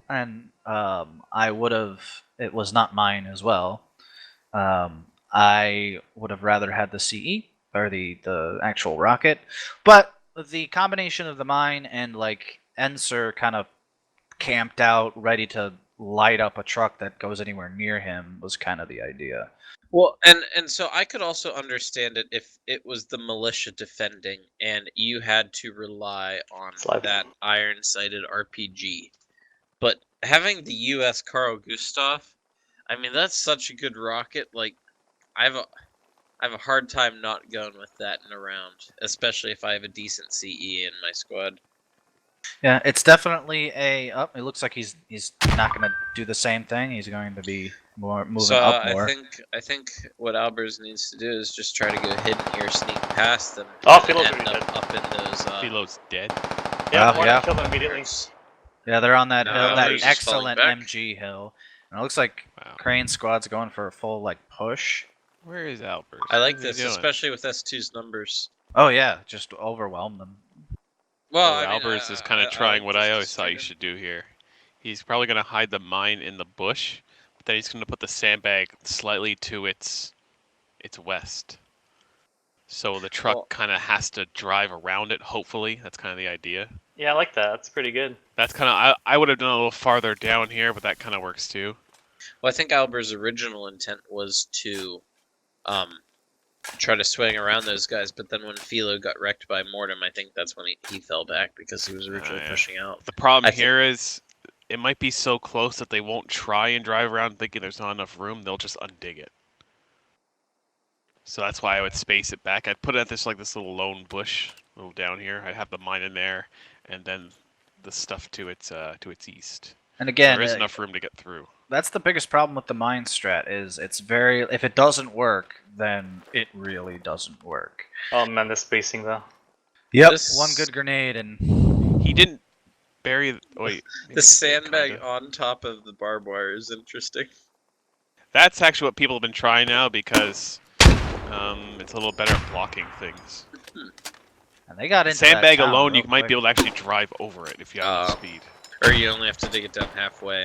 and I would have. It was not mine as well. I would have rather had the CE or the actual rocket, but the combination of the mine and like Enser kind of camped out, ready to light up a truck that goes anywhere near him was kind of the idea. Well, and so I could also understand it if it was the militia defending and you had to rely on that iron-sighted RPG. But having the U.S. Carl Gustav, I mean, that's such a good rocket. Like, I have a hard time not going with that in a round, especially if I have a decent CE in my squad. Yeah, it's definitely a. Oh, it looks like he's not going to do the same thing. He's going to be moving up more. I think what Albers needs to do is just try to go hidden here, sneak past them, and end up in those. Philo's dead. Yeah, kill them immediately. Yeah, they're on that hill, that just excellent falling back. MG hill. And it looks like Crane squad's going for a full like push. Where is Albers? I like this, especially with S2's numbers. Oh yeah, just overwhelm them. Well, Albers is kind of trying what I always thought you should do here. He's probably going to hide the mine in the bush, but then he's going to put the sandbag slightly to its west. So the truck kind of has to drive around it, hopefully. That's kind of the idea. Yeah, I like that. That's pretty good. That's kind of... I would have done a little farther down here, but that kind of works too. Well, I think Albers' original intent was to try to swing around those guys, but then when Philo got wrecked by Mortem, I think that's when he fell back because he was originally pushing out. The problem here is it might be so close that they won't try and drive around thinking there's not enough room. They'll just undig it. So that's why I would space it back. I'd put it at this little lone bush, a little down here. I'd have the mine in there, and then the stuff to its east. And again, there is enough room to get through. That's the biggest problem with the mine strat is it's very. If it doesn't work, then it really doesn't work. Oh man, the spacing though. Yep, one good grenade and he didn't bury. Wait, the sandbag on top of the barbed wire is interesting. That's actually what people have been trying now because it's a little better at blocking things. And they got into sandbag that alone. You might be able to actually drive over it if you have enough speed. Or you only have to dig it down halfway.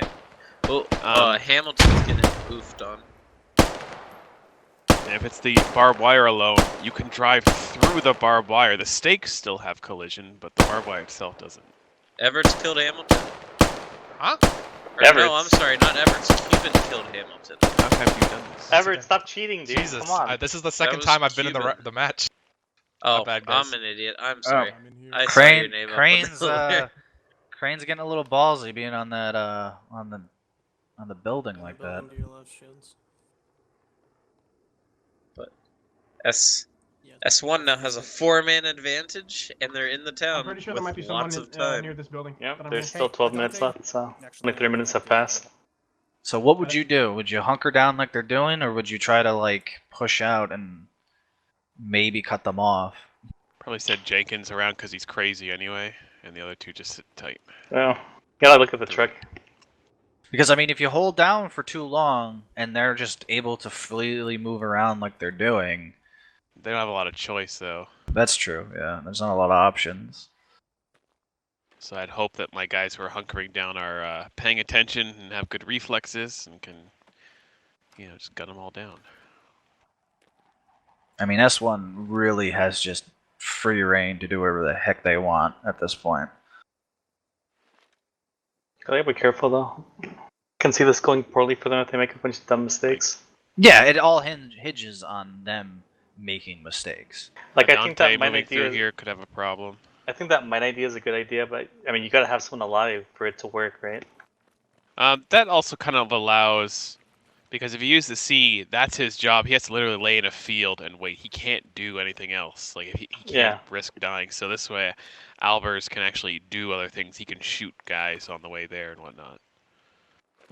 Oh, Hamilton's getting poofed on. And if it's the barbed wire alone, you can drive through the barbed wire. The stakes still have collision, but the barbed wire itself doesn't. Everett's killed Hamilton. Huh? No, I'm sorry, not Everett's. Cuban killed Hamilton. How have you done this? Everett, stop cheating, dude. Jesus, come on. this is the second time I've been in the match. Oh, bad, I'm an idiot. I'm sorry. I saw your name Crane's getting a little ballsy being on that on the building like that. But S1 now has a 4-man advantage, and they're in the town. I'm pretty sure there might be someone near this building. Yeah, there's still 12 minutes left, so only 3 minutes have passed. So what would you do? Would you hunker down like they're doing, or would you try to like push out and maybe cut them off? Probably said Jenkins around because he's crazy anyway, and the other two just sit tight. Well, gotta look at the truck. Because I mean, if you hold down for too long and they're just able to freely move around like they're doing, they don't have a lot of choice though. That's true. Yeah, there's not a lot of options. So I'd hope that my guys who are hunkering down are paying attention and have good reflexes and can, just gun them all down. I mean, S1 really has just free reign to do whatever the heck they want at this point. Gotta be careful though. Can see this going poorly for them if they make a bunch of dumb mistakes. Yeah, it all hinges on them making mistakes. Like I think that mine idea here could have a problem. I think that mine idea is a good idea, but I mean you gotta have someone alive for it to work, right? That also kind of allows, because if you use the C, that's his job. He has to literally lay in a field and wait. He can't do anything else. Like he can't risk dying. So this way, Albers can actually do other things. He can shoot guys on the way there and whatnot.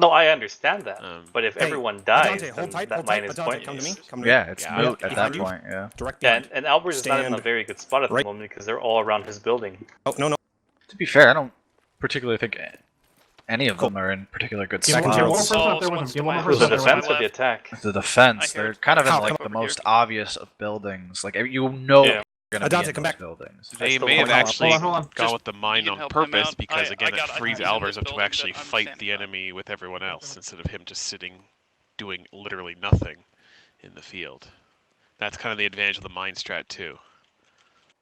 No, I understand that. But if everyone dies, then that mine is pointless. Yeah, it's moot at that point. Yeah. Yeah, and Albers is not in a very good spot at the moment because they're all around his building. Oh no. To be fair, I don't particularly think any of them are in particular good spots. The defense or the attack? The defense. They're kind of in like the most obvious of buildings. Like Gonna be in Adante, come those back. buildings. They still may have hold on. actually Hold on. gone Just- with the mine you can on help him purpose out. because I again got it frees items in Albers this up to building actually that I'm fight standing the by. enemy with everyone else instead of him just sitting doing literally nothing in the field. That's kind of the advantage of the mine strat too.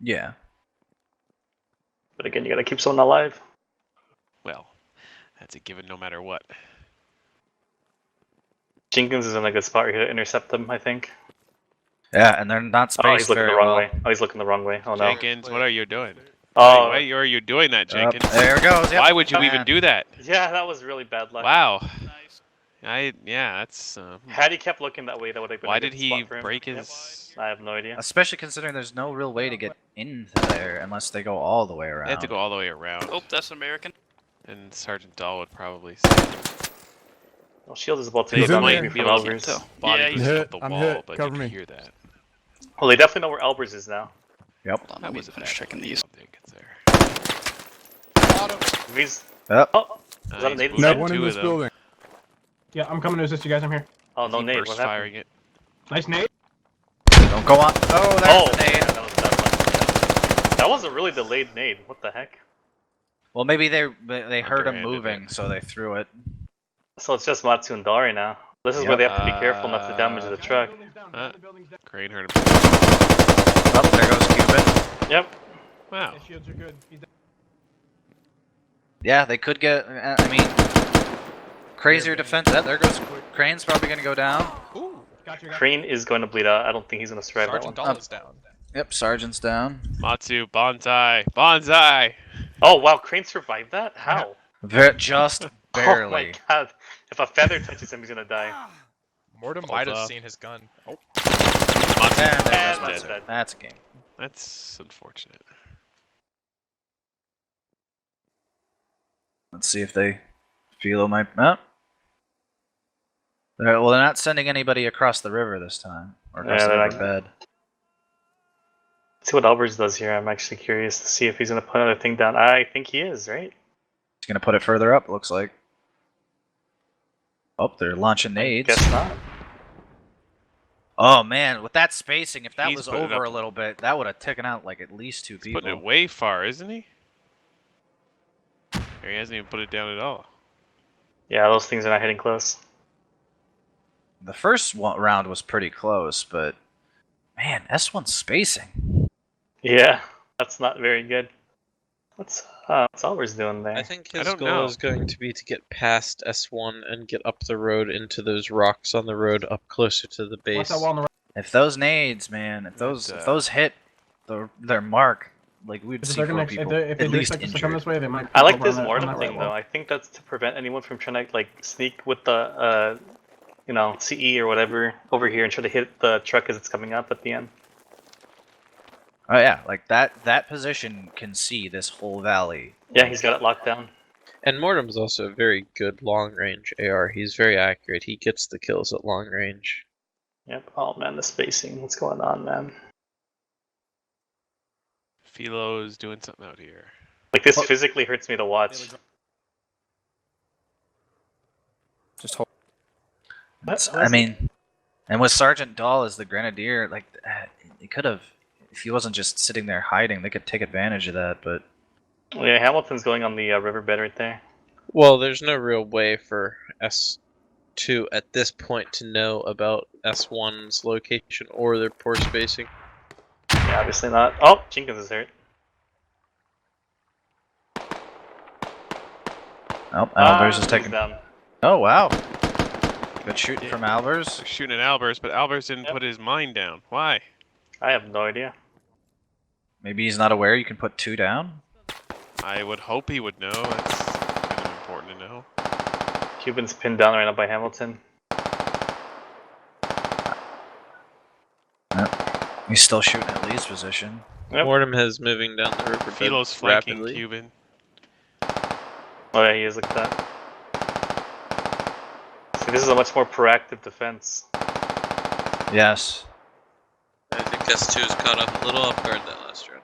Yeah. But again, you gotta keep someone alive. Well, that's a given no matter what. Jenkins is in a good spot here to intercept them, I think. Yeah, and they're not spaced Oh, he's looking very the wrong well. way. Oh, he's looking the wrong way. Oh no. Jenkins, what are you doing? Oh, Why are you doing that, Yep, Jenkins? there it goes. Yep. Why would you even And- do that? yeah, that was really bad luck. Wow. Nice. Yeah, that's. Had he kept looking that way, that would have been Why a good did he spot for him. break Yep. his? I have no idea. Especially considering there's no real way to get into there unless they go all the way around. They have to go all the way around. Oh, that's American. And Sergeant Dahl would probably say. Well, Shield is about to They go down might maybe be from able to Albers. body Yeah, boost he's up the I'm wall, hit. but Cover you me. can hear that. Well, they definitely know where Albers is now. Yep. Let me finish checking these. It's there. He's. Yep. Oh, is that a He's nade? moving No inside? one in two this of them. building. Yeah, I'm coming to assist you guys. I'm here. Oh, no He nade. burst What happened? firing it. Nice nade. Don't go on. Oh, there's Oh, the nade. yeah, that was bad luck. That was a really delayed nade. What the heck? Well, maybe they heard him Underhanded moving, it. so they threw it. So it's just Matsu and Dari now. This is where they have to be careful not to damage the truck. Crane heard him. Oh, there goes Cuban. Yep. Wow. Yeah, shields are good. He's dead. Yeah, they could get. I mean, crazier defense. There goes Crane's probably gonna go down. Ooh, gotcha. Crane is going to bleed out. I don't think he's going to survive that Sergeant one. Dahl is down. Yep, Sergeant's down. Matsu, bonsai, bonsai. Oh, wow. Crane survived that? How? Just Oh barely. my god. If a feather touches him, he's going to die. Mortem Hold might have up. seen his gun. Oh, Matsu. And there And goes that's Matsu. dead. That's a game. That's unfortunate. Let's see if they feel my. Oh. Well, they're not sending anybody across the river this time, or across Yeah, the they're riverbed. Let's see what Albers does here. I'm actually curious to see if he's going to put another thing down. I think he is, right? He's gonna put it further up. Looks like. Oh, they're launching nades. Guess not. Oh man, with that spacing, if that He's was putting it over up. a little bit, that would have taken out like at least two He's people. putting it way far, isn't he? Or he hasn't even put it down at all. Yeah, those things are not hitting close. The first round was pretty close, but man, S1 spacing. Yeah, that's not very good. What's Albers doing there? I think I his don't goal know. is going to be to get past S1 and get up the road into those rocks on the road up closer to the Watch base. that wall on the right. If those nades, man, if those hit their mark, like we'd If see they're four gonna, if people they at do least expect us to come injured. this way, they might. I like over this on that- mortem on that thing wall. though. I think that's to prevent anyone from trying to like sneak with the CE or whatever over here and try to hit the truck as it's coming up at the end. Oh yeah, like that position can see this whole valley. Yeah, he's got it locked down. And Mortem's also a very good long range AR. He's very accurate. He gets the kills at long range. Yep. Oh man, the spacing. What's going on, man? Philo's doing something out here. Like this physically hurts me to watch. Just hold. I mean, and with Sergeant Dahl as the grenadier, like he could have, if he wasn't just sitting there hiding, they could take advantage of that. But Yeah, Hamilton's going on the riverbed right there. Well, there's no real way for S2 at this point to know about S1's location or their poor spacing. Yeah, obviously not. Oh, Jenkins is hurt. oh, Albers is he's taking. down. Oh wow, good shooting from Albers. They're shooting at Albers, but Albers didn't Yep. put his mine down. Why? I have no idea. Maybe he's not aware you can put two down. I would hope he would know. That's kind of important to know. Cuban's pinned down right now by Hamilton. He's still shooting at Lee's position. Yep. Mortem is moving down the river Philo's flanking rapidly. Cuban. Oh yeah, he is. Look at that. See, this is a much more proactive defense. Yes. I think S2 is caught up a little off guard that last round.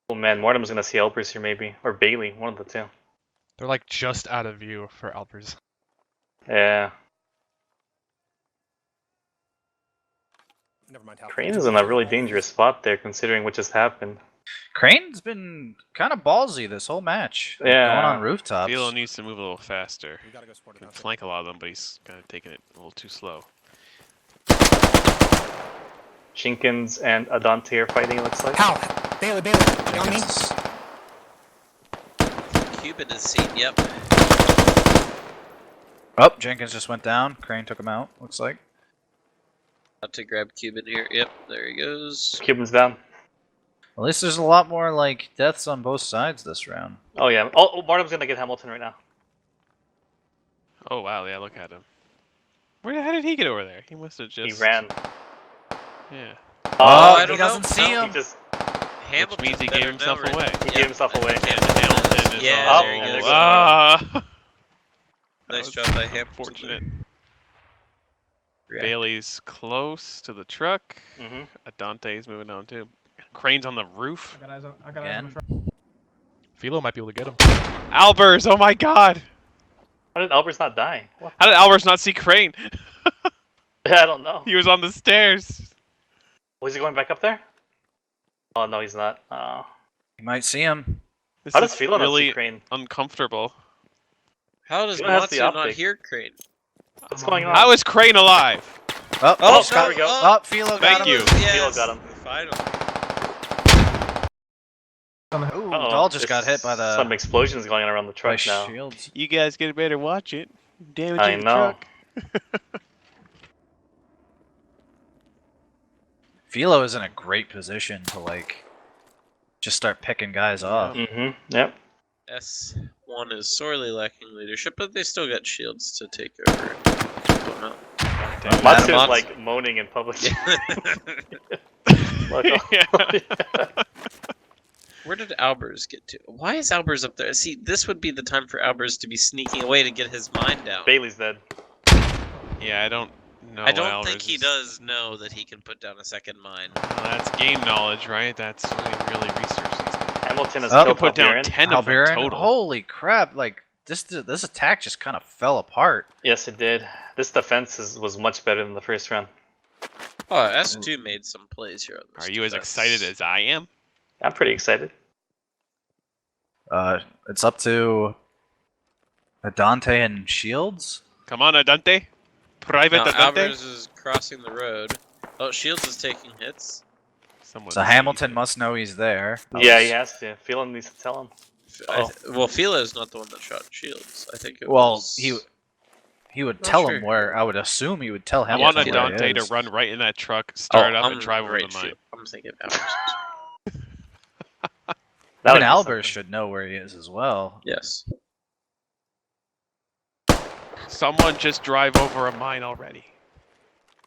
Oh man, Mortem's gonna see Elpers here maybe, or Bailey, one of the two. they're like just out of view for Alpers. Yeah. Never mind how. Crane is in a really dangerous spot there, considering what just happened. Crane's been kind of ballsy this whole match. like, Yeah. Going on rooftops. Philo needs to move a little faster. We gotta go support Can it. flank a lot of them, but he's kind of taking it a little too slow. Jenkins and Adante are fighting, it looks like. How? Bailey, you on me? Cuban is seen. Yep. Oh, Jenkins just went down. Crane took him out, looks like. About to grab Cuban here. Yep. There he goes. Cuban's down. At least there's a lot more like deaths on both sides this round. Oh yeah. Oh, Barnum's gonna get Hamilton right now. Oh wow, yeah, look at him. How did he get over there? He must have just. He ran. Yeah. Oh, I he don't doesn't know. see No, him. He just Hamilton Which means he better gave himself know, right? away. he gave himself away. And Hamilton is Yeah, all- there he and goes. there Ah! Nice That job was by Hamilton. Unfortunate. Yeah. Bailey's close to the truck. Mm-hmm. Adante's moving on too. Crane's on the roof. I got eyes on the truck. Philo might be able to get him. Albers, oh my god! How did Albert's not die? What? How did Albers not see Crane? I don't know. He was on the stairs. Was he going back up there? Oh no, he's not. Oh. You might see him. This How does is Philo not see really Crane? uncomfortable. How does Philo has the Matsu not optic. hear Crane? What's going on? How is Crane alive? Oh, Oh, Scott- there we go. Oh, Philo got Thank him. you. Yes. got him. Finally. Ooh, Uh-oh, Dahl just got there's hit by the some explosions going on around the by truck now. shields. You guys get better watch it. Damaging I the know. truck. Philo is in a great position to like just start picking guys off. Mm-hmm. Yep. S1 is sorely lacking leadership, but they still got shields to take over. Oh, no. Matsu's Matsu. like moaning in public. Look, Yeah. Where did Albers get to? Why is Albers up there? See, this would be the time for Albers to be sneaking away to get his mine down. Bailey's dead. Yeah, I don't know. I don't what think Albers he is. does know that he can put down a second mine. Well, that's game knowledge, right? That's what he really researches. Hamilton has Oh. killed Put down Albiran. 10 of them Albiran, total. holy crap! Like this attack just kind of fell apart. Yes, it did. This defense was much better than the first round. Oh, S2 made some plays here. On this Are you as defense. excited as I am? I'm pretty excited. It's up to Adante and Shields. Come on, Adante. Private Now, Adante. Albers is crossing the road. Oh, Shields is taking hits. Someone So Hamilton must know he's there. Yeah, he has to. Phelan needs to tell him. Well, Fila is not the one that shot Shields. I think it Well, was... he would Not tell sure. him where. I would assume he would tell I want Hamilton where Adante it to is. run right in that truck, start up, I'm and drive over right the mine. Shield. I'm thinking Albers. That Even would be Albers something. should know where he is as well. Yes. Someone just drive over a mine already.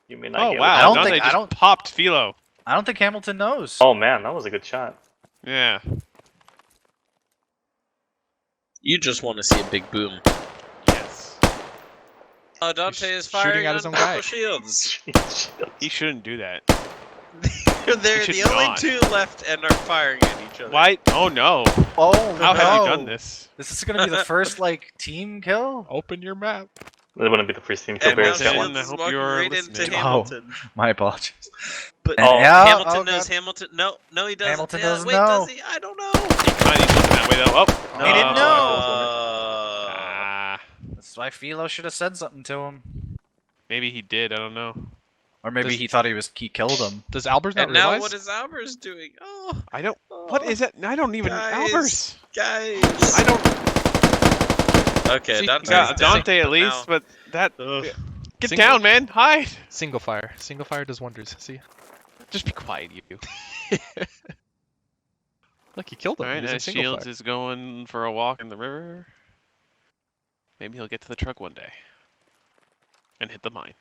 You may not Oh get wow, I don't Adante think- I just don't- popped Philo. I don't think Hamilton knows. Oh man, that was a good shot. Yeah. You just want to see a big boom. Yes. Oh, Dante He's is firing shooting at on his own purple guy. shields. He shouldn't do that. They're should the only not. two left and are firing at each other. Why? Oh no. Oh, How no. have you done this? This is gonna be the first like team kill. Open your map. That wouldn't be the first team kill. And now Bears got Hamilton, one. Shields I is hope walking you're right listening. into Oh. Hamilton. My apologies. But Oh. Yeah, Hamilton oh, knows God. Hamilton. No, he doesn't. Hamilton Yeah, doesn't wait, know. does he? I don't know. He's looking that way though. Oh. He didn't know. Ah, That's why Philo should have said something to him, maybe he did. I don't know. or maybe Does- he thought he killed him. Does Albers not And now realize? what is Albers doing? Oh, I don't. What is it? I don't even. Guys. Albers. guys. I don't. Okay, See, Dante's Yeah, down, Dante at but least, now- but that. Ugh. Get Single- down, man. Hide. Single fire. Single fire does wonders. See? Just be quiet, you. Look, he killed him. All right, using as single Shields fire. is going for a walk in the river. Maybe he'll get to the truck one day. And hit the mine.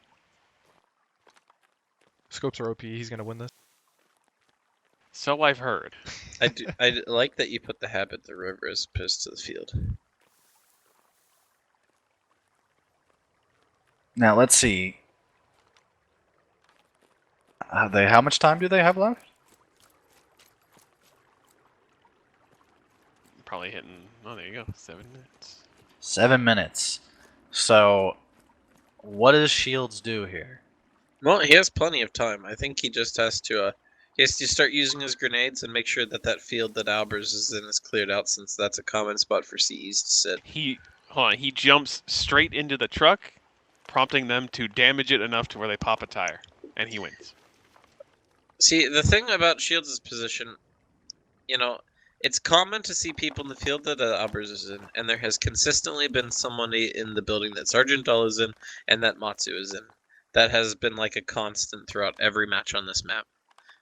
Scopes are OP. He's gonna win this. So I've heard. I like that you put the habit the river as opposed to the field. Now let's see. How much time do they have left? Probably hitting. Oh, there you go. 7 minutes. 7 minutes. So, what does Shields do here? Well, he has plenty of time. I think he just has to start using his grenades and make sure that that field that Albers is in is cleared out, since that's a common spot for CEs to sit. He jumps straight into the truck, prompting them to damage it enough to where they pop a tire, and he wins. See, the thing about Shields' position, you know, it's common to see people in the field that Albers is in, and there has consistently been somebody in the building that Sergeant Dull is in and that Matsu is in. That has been like a constant throughout every match on this map.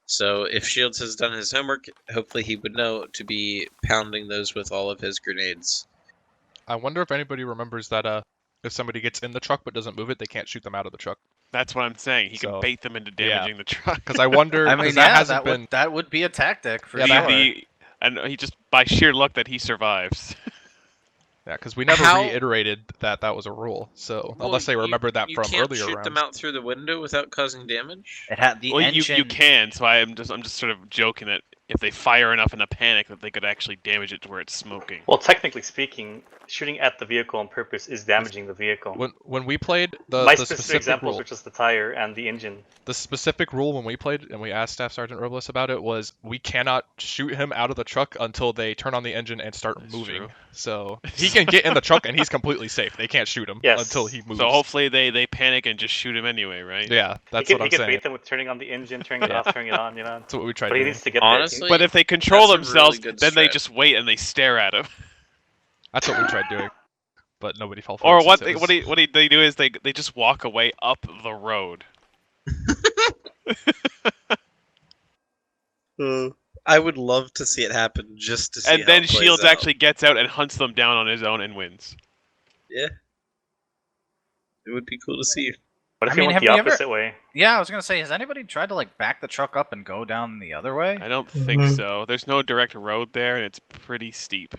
So if Shields has done his homework, hopefully he would know to be pounding those with all of his grenades. I wonder if anybody remembers that if somebody gets in the truck but doesn't move it, they can't shoot them out of the truck. That's what I'm saying. He can So, bait them into damaging the truck. Because I wonder. I mean, 'cause that yeah, hasn't been. that would be a tactic for Yeah, sure. And he just, by sheer luck that he survives. Yeah, because we never How- reiterated that was a rule. So Well, unless they remembered that you from can't earlier shoot rounds. them out through the window without causing damage. It had the Well, engine. you can. So I'm just sort of joking that if they fire enough in a panic, that they could actually damage it to where it's smoking. Well, technically speaking, shooting at the vehicle on purpose is damaging the vehicle. When we played the My the specific specific examples rule, were just the tire and the engine. the specific rule when we played and we asked Staff Sergeant Robles about it was we cannot shoot him out of the truck until they turn on the engine and start That's moving. true. So he can get in the truck and he's completely safe. They can't shoot him Yes. until he moves. So hopefully they panic and just shoot him anyway, right? Yeah, that's he what could, I'm he could saying. bait them with turning on the engine, turning it Yeah. off, turning it on, you know. That's what we tried But he doing. needs to get Honestly, But if they control That's a themselves, really good then they strat. just wait and they stare at him. That's what we tried doing. But nobody fell for Or it. what since they it was- they do is they just walk away up the road. I would love to see it happen just to see And how then it plays Shields out. actually gets out and hunts them down on his own and wins. Yeah. It would be cool to see. What if I he mean, went have the we ever- opposite way? Yeah, I was gonna say, has anybody tried to like back the truck up and go down the other way? I don't think so. There's no direct road there, and it's pretty steep.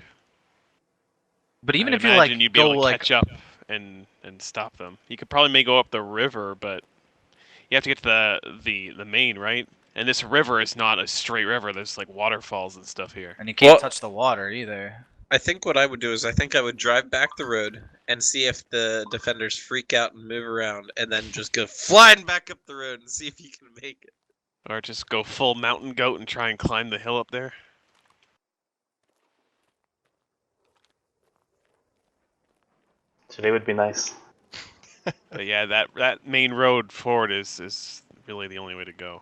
But even I'd if you like imagine you'd be go able to like catch up and stop them. You could probably may go up the river, but you have to get to the main, right? And this river is not a straight river. There's like waterfalls and stuff here. and you can't Well- touch the water either. I think what I would do is I think I would drive back the road and see if the defenders freak out and move around, and then just go flying back up the road and see if you can make it. Or just go full mountain goat and try and climb the hill up there. Today would be nice. But yeah, that main road forward is really the only way to go.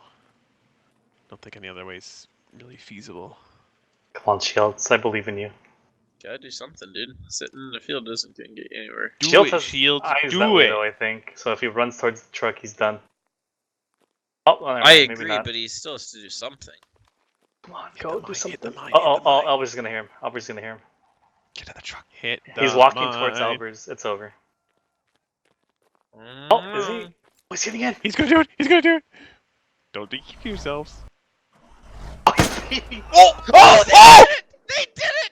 Don't think any other way is really feasible. Come on, Shields. I believe in you. Gotta do something, dude. Sitting in the field isn't gonna get you anywhere. Do Shields it, has Shields. eyes that Do way, it. though, I think. So if he runs towards the truck, he's done. Oh, well, never I mind, maybe agree, not. but he still has to do something. Come on, Hit go the do mic, hit the something. mic, hit the mic. Albert's gonna hear him. Albert's gonna hear him. Get in the truck. Hit He's the walking towards mic. Albers. It's over. Oh, is he? Oh, he's hitting in. He's gonna do it. He's gonna do it. Don't DQ yourselves. Oh, he's hitting. Oh! Oh! They did it! They did it!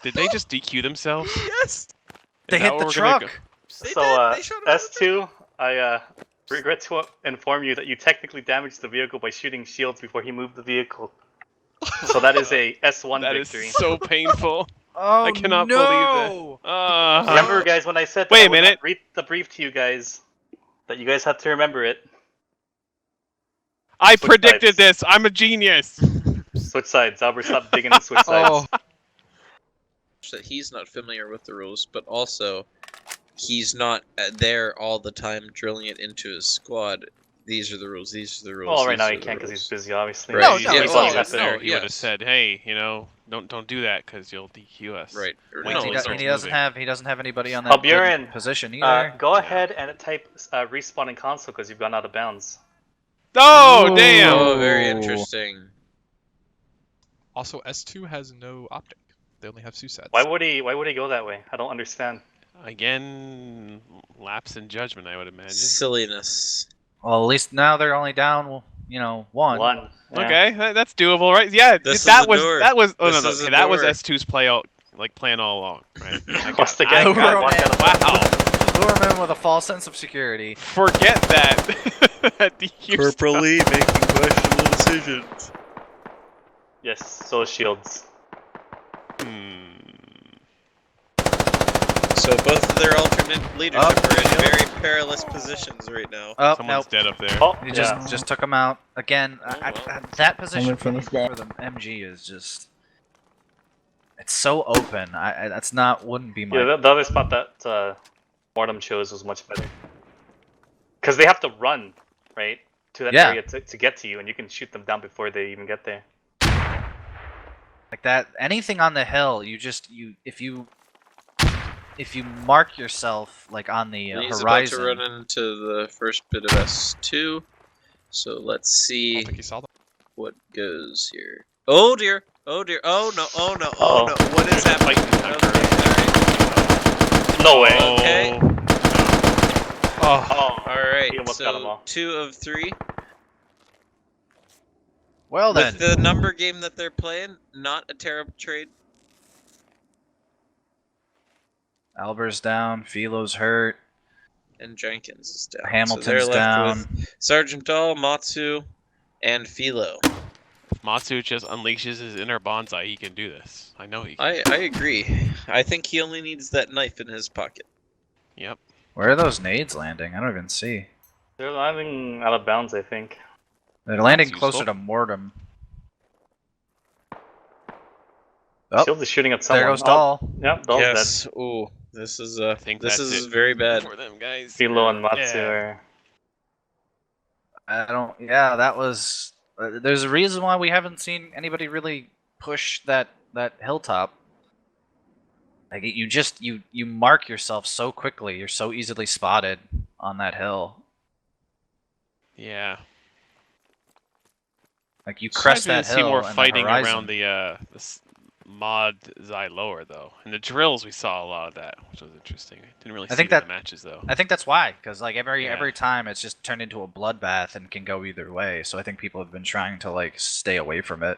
Did they just DQ themselves? Yes! They Is that hit what the we're gonna truck. go- They So, did. They showed up with S2, I regret to inform you that you technically damaged the vehicle by shooting Shields before he moved the vehicle. So that is a S1 That is victory. so painful. Oh I cannot no! believe that. Remember, guys, when I said that Wait I a would not minute. read the brief to you guys, that you guys have to remember it. I Switch predicted sides. this. I'm a genius. Switch sides. Albert, stop digging and switch sides. Oh, that he's not familiar with the rules, but also he's not there all the time drilling it into his squad. These are the rules. These are the rules. Well, right these now are he the can't because he's rules. busy, obviously. Right. No, He's- no, he's no, only no, got there. He would have yes. said, "Hey, don't do that because you'll DQ us." Right. Or Wait, no, he, it's doesn't, not he doesn't moving. have anybody on that Buren, position either. Go ahead and type respawn in console because you've gone out of bounds. Oh Ooh. damn! Oh, very interesting. also S2 has no optic. They only have SUSADs. Why would he go that way? I don't understand. Again, lapse in judgment, I would imagine. Silliness. Well, at least now they're only down, one. One. Yeah. Okay, that's doable, right? Yeah, This that is was the door. that was. Oh This no, is okay, the that was door. S2's plan all along, right? I What's the got- guy I who got- walked out of Wow! Lureman with a false sense of security. Forget that. That DQ stuff. Corporally making questionable decisions. Yes, so is Shields. So both of their alternate leadership Oh, are in shield. very perilous positions right now. Oh, Someone's nope. dead up there. Oh, He yeah. just took him out again. Oh, well. That position for Someone finished the MG is just. It's so open. That's not wouldn't be my. Yeah, the other spot that Mortem chose was much better. Because they have to run, right, to that Yeah. area to get to you, and you can shoot them down before they even get there. Like that, anything on the hill, if you mark yourself like on the He's horizon. about to run into the first bit of S2. So let's I see don't think he saw them. what goes here. Oh dear! Oh dear! Oh no! Oh no! Oh. Oh no! What is happening? Okay, No way. Okay. Oh, Oh, all right. he almost got them So all. 2 of 3. Well then, With the number game that they're playing, not a terrible trade. Alber's down, Philo's hurt, And Jenkins is down. so Hamilton's they're left down. with Sergeant Dahl, Matsu, and Philo. If Matsu just unleashes his inner bonsai, he can do this. I know he can. I agree. I think he only needs that knife in his pocket. Yep. Where are those nades landing? I don't even see. They're landing out of bounds, I think. They're landing That's closer useful. to Mortem. Oh, Shield is shooting at someone. there goes Dahl. Yep, Dahl's dead. Yes. Ooh, this is I think this that's is it very bad. for them guys. Philo and Matsu Yeah. are. I don't. Yeah, that was. There's a reason why we haven't seen anybody really push that hilltop. Like you mark yourself so quickly. You're so easily spotted on that hill. Yeah. Like you So crest I that didn't hill. see more and the fighting horizon. around the mod Zai lower though. In the drills we saw a lot of that, which was interesting. Didn't really I see think it in that- the matches though. I think that's why, because like every Yeah. time it's just turned into a bloodbath and can go either way. So I think people have been trying to like stay away from it.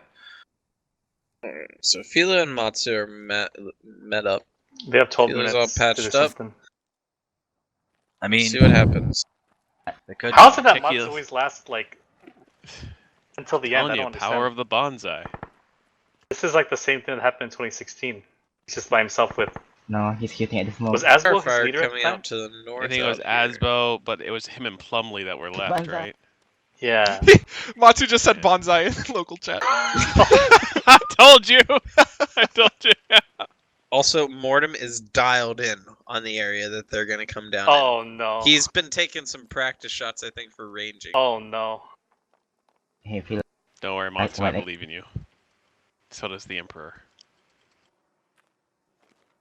So Philo and Matsu are met up. They have 12 Philo's minutes. all to do patched up. something. I mean, See what happens. they could. How is it that Ridiculous. Matsu always lasts like until the end? Telling I you, don't understand. power of the bonsai. This is like the same thing that happened in 2016. He's just by himself with. No, he's shooting at the smoke. Was Asbo his Starfire leader at the coming time? out to the north. I think it was out here. Asbo, but it was him and Plumley that were left, Bonsai. right? Yeah. Matsu just said bonsai in local chat. I told you. I told you. Also, Mortem is dialed in on the area that they're going to come down Oh no. in. He's been taking some practice shots, I think, for ranging. Oh no. Hey, Philo. Don't worry, Matsu, I what I- believe in you. So does the Emperor.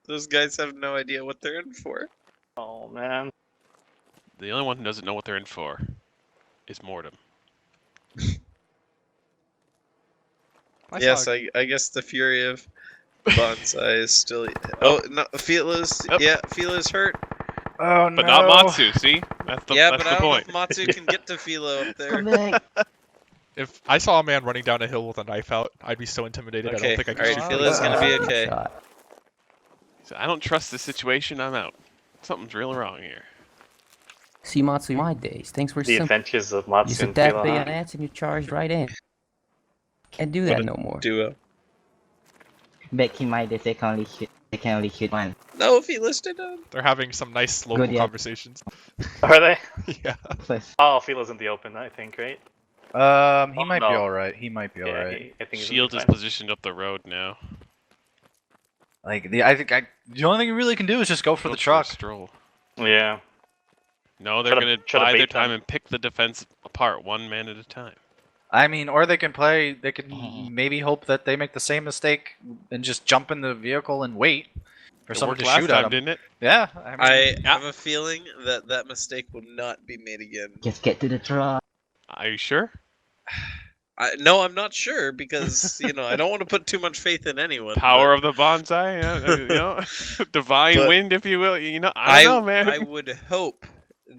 Those guys have no idea what they're in for. Oh man. The only one who doesn't know what they're in for is Mortem. Yes, I guess the fury of Bonsai is still. Oh no, Philo's Yep. yeah, Philo's hurt. Oh no! But not Matsu, see? That's the, Yeah, that's but the I don't point. know if Matsu can get to Philo up Come there. back. If I saw a man running down a hill with a knife out, I'd be so intimidated. I Okay, don't think I could alright, shoot. Philo's him. gonna be okay. Shot. So I don't trust the situation, I'm out. Something's real wrong here. See Matsu my days. Things were The simple. adventures of You Matsu set and that Philo. huh? bayonets and you charged right in. Can't do that What a no more. Duo. Back in my days, they can only shoot one. No, Philo's still down. They're having some nice local Good, yeah. conversations. Are they? Yeah. Plus, Oh, Philo's in the open, I think, right? He Oh, might be no. all right. He might be all Yeah, right. I think he's Shield is fine. positioned up the road now. Like the only thing you really can do is just go for Go the truck. a stroll. Yeah. No, they're Try to- going to try to bide their bait them. time and pick the defense apart, one man at a time. I mean, or they can play. They can maybe hope that they make the same mistake and just jump in the vehicle and wait for It someone worked to last shoot time, at them. didn't it? Yeah, I have a feeling that that mistake will not be made again. just get to the truck. Are you sure? No, I'm not sure because I don't want to put too much faith in anyone. Power of the bonsai, divine But wind, if you will. I don't know, man. I would hope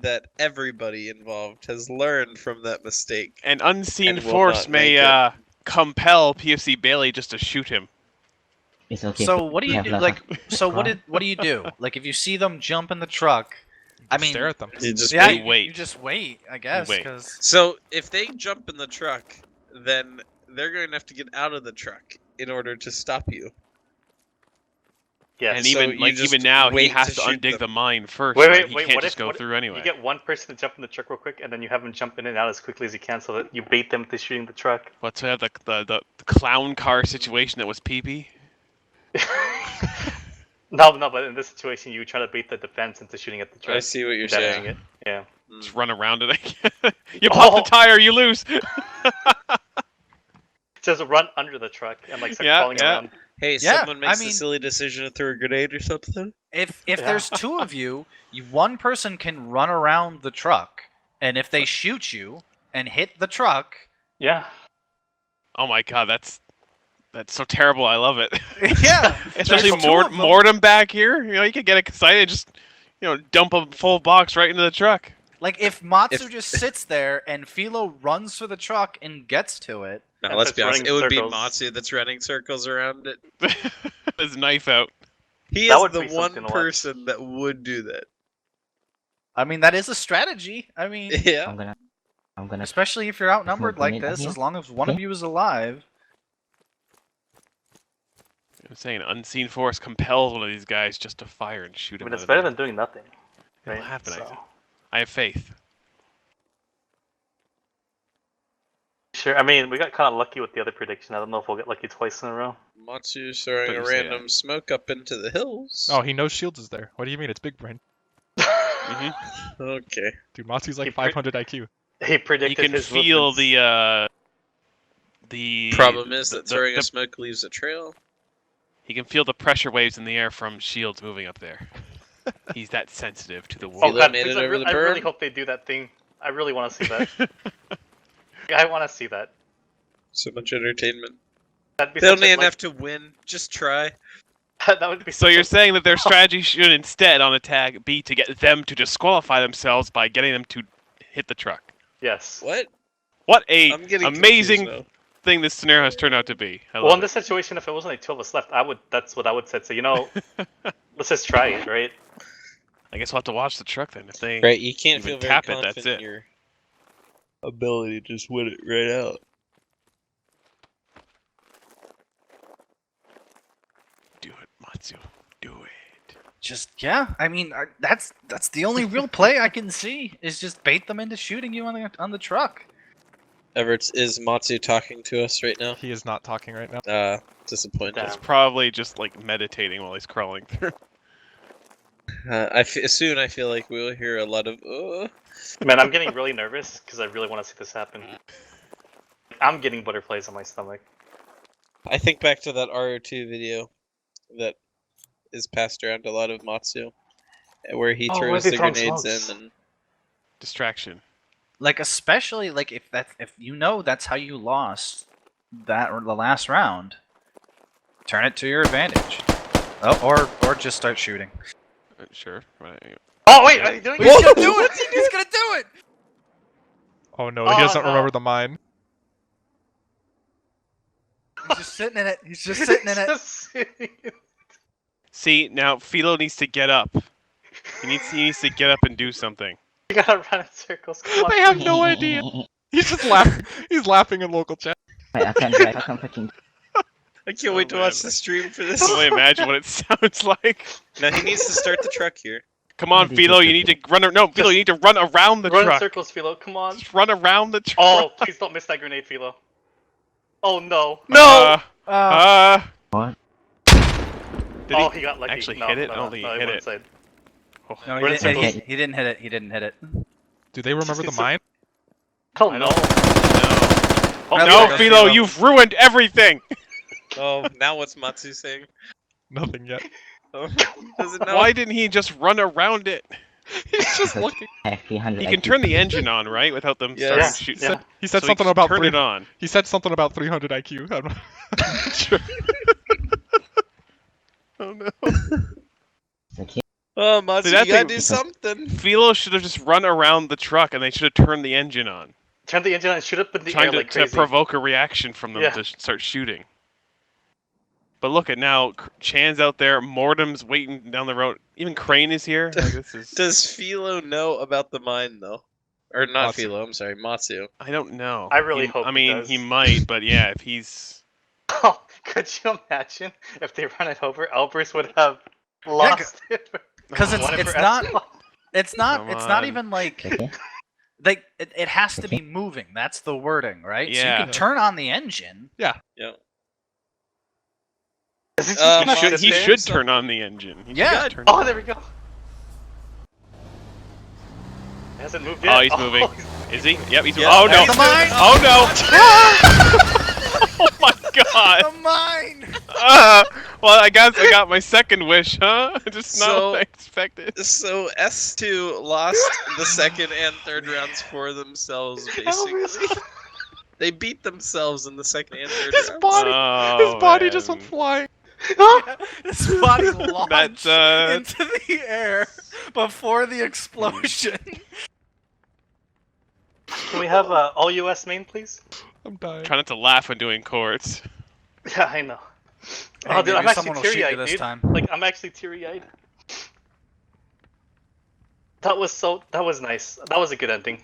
that everybody involved has learned from that mistake. An unseen and will force not may make compel PFC Bailey just to shoot him. It's okay. So what do you have do? lots Like, of- so what do you do? Like, if you see them jump in the truck, I mean, Stare at them. You just yeah, wait. you just wait, I guess, wait. because So if they jump in the truck, then they're going to have to get out of the truck in order to stop you. Yes. And So even you just even now, he wait has to to shoot undig them. the mine first. Wait, right? wait, He wait. can't What just if go through anyway. you get one person to jump in the truck real quick, and then you have them jump in and out as quickly as you can, so that you bait them to shooting the truck? What's the clown car situation that was PP? No, but in this situation, you try to bait the defense into shooting at the truck. I see what you're deadening saying. it. Yeah. Just run around it. You pop the tire, you lose. Just run under the truck and like start Yeah, crawling yeah. around. Hey, Yeah, someone makes I the mean- silly decision to throw a grenade or something. If Yeah. there's two of you, one person can run around the truck, and if they shoot you and hit the truck, Yeah. Oh my god, that's so terrible. I love it. yeah, Especially there's two of them. Mortem back here. You know, you could get excited, and just dump a full box right into the truck. Like if Matsu If- just sits there and Philo runs for the truck and gets to it. No, And let's starts be honest. running It would be circles. Matsu that's running circles around it. His knife out. He That is would the be one something to watch. person that would do that. I mean, that is a strategy. I mean, Yeah. I'm gonna. especially if you're outnumbered like Grenade this, here? as long as one of you is alive. I'm saying unseen force compels one of these guys just to fire and shoot I him. mean, it's out of better there. than doing nothing. It'll Right? happen, I So- think. I have faith. Sure. I mean, we got kind of lucky with the other prediction. I don't know if we'll get lucky twice in a row. Matsu's throwing Thought a you say random smoke up into the hills. Oh, he knows Shields is there. What do you mean? It's big brain. Okay. Dude, Matsu's like He pre- 500 IQ. He You predicted can his feel movements. the Problem is that the- throwing the- a smoke leaves a trail. He can feel the pressure waves in the air from shields moving up there. He's that sensitive to the Oh Philo world. god, made please, it over the I really berm. hope they do that thing. I really want to see that. I want to see that. So much entertainment. That'd be They such don't a, even like, have to win. Just try. that would be. So such you're a- saying that their strategy should instead on attack be to get them to disqualify themselves by getting them to hit the truck. Yes. What? What a I'm getting amazing confused thing this scenario has turned out to be. I Well, love in this situation, if it was only 2 of us left, that's what I would say. So let's just try it, right? I guess we'll have to watch the truck then. If they Right, you can't even feel very tap it, that's confident it. in your ability to just win it right out. do it, Matsu, do it. Just yeah, I mean that's the only real play I can see is just bait them into shooting you on the truck. Everett, is Matsu talking to us right now? He is not talking right now. Disappointed. Damn. He's probably just like meditating while he's crawling through. Soon I feel like we'll hear a lot of. Man, I'm getting really nervous because I really want to see this happen. I'm getting butterflies on my stomach. I think back to that RO2 video that is passed around a lot of Matsu, where he Oh, throws where's he the throwing grenades smokes? in and. Distraction. Like especially like if that's how you lost that or the last round, turn it to your advantage. Oh, or just start shooting. Sure. Right. Oh wait, are you doing He's it? gonna do it! He's gonna do it! Oh no, Oh, he doesn't no. remember the mine. He's just sitting in it. He's just sitting in it. Just sitting in- See, now Philo needs to get up. He needs to get up and do something. You gotta run in circles. Come on. I have no idea. He's just laughing. He's laughing in local chat. Wait, I can't drive. I can't fucking. I can't wait to watch the stream for I this. can only imagine what it sounds like. Now he needs to start the truck here. Come on, Philo, you need to run. No, Philo, you need to run around the Run in truck. circles, Philo. Come on. Just run around the truck. Oh, please don't miss that grenade, Philo. Oh no. No. What? Did Oh, he he got lucky. actually No, hit it? no, I don't think no, he hit went it. inside. Oh, No, We're in circles. he didn't hit it. He didn't hit it. Do they remember the Just- mine? Oh I no. don't- Oh, No, No, Philo, Philo, Philo. you've ruined everything. Oh, now what's Matsu saying? Nothing yet. Oh, does it know? Why didn't he just run around it? He's just looking. Heck, 300 He can IQ. turn the engine on, right, without them Yes. starting Yeah, to shoot. yeah. He said So something he about turn it on. He said something about 300 IQ. I'm not sure. Oh no. Okay. Oh, Matsu, See, that you gotta thing- do something. Philo should have just run around the truck, and they should have turned the engine on, Turn the engine on and shoot up in the trying air to, like to crazy. provoke a reaction from them Yeah. to start shooting. But look at now, Chan's out there, Mortem's waiting down the road. Even Crane is here. Like, this is. Does Philo know about the mine though? Or not Matsu. Philo? I'm sorry, Matsu. I don't know. I really hope I he mean, does. he might, but yeah, if he's. Oh, could you imagine if they run it over? Elbrus would have Lost. Because One it's for not S1. it's not Come it's not on. even like Okay. it has to be moving. That's the wording, right? So you Yeah. can turn on the engine. Yeah. Is he just Um, gonna He sit there? should turn on the engine. He should Yeah. turn Oh, on- there we go. He hasn't moved yet. Oh, he's moving. Is he? Yep, he's Yeah. moving. Oh no! The mine! Oh no! Oh my god! The mine! Well, I guess I got my second wish, huh? Just not So- what I expected. So S2 lost the second and third rounds for themselves, basically. They beat themselves in the second and third His rounds. body, Oh, his body just man. went flying. His body launched That's, into the air before the explosion. Can we have all US main, please? I'm dying. Try not to laugh when doing courts. Yeah, I know. Hey, Oh, dude, maybe I'm actually someone will shoot you teary-eyed, this dude. time. Like, I'm actually teary-eyed. That was nice. That was a good ending.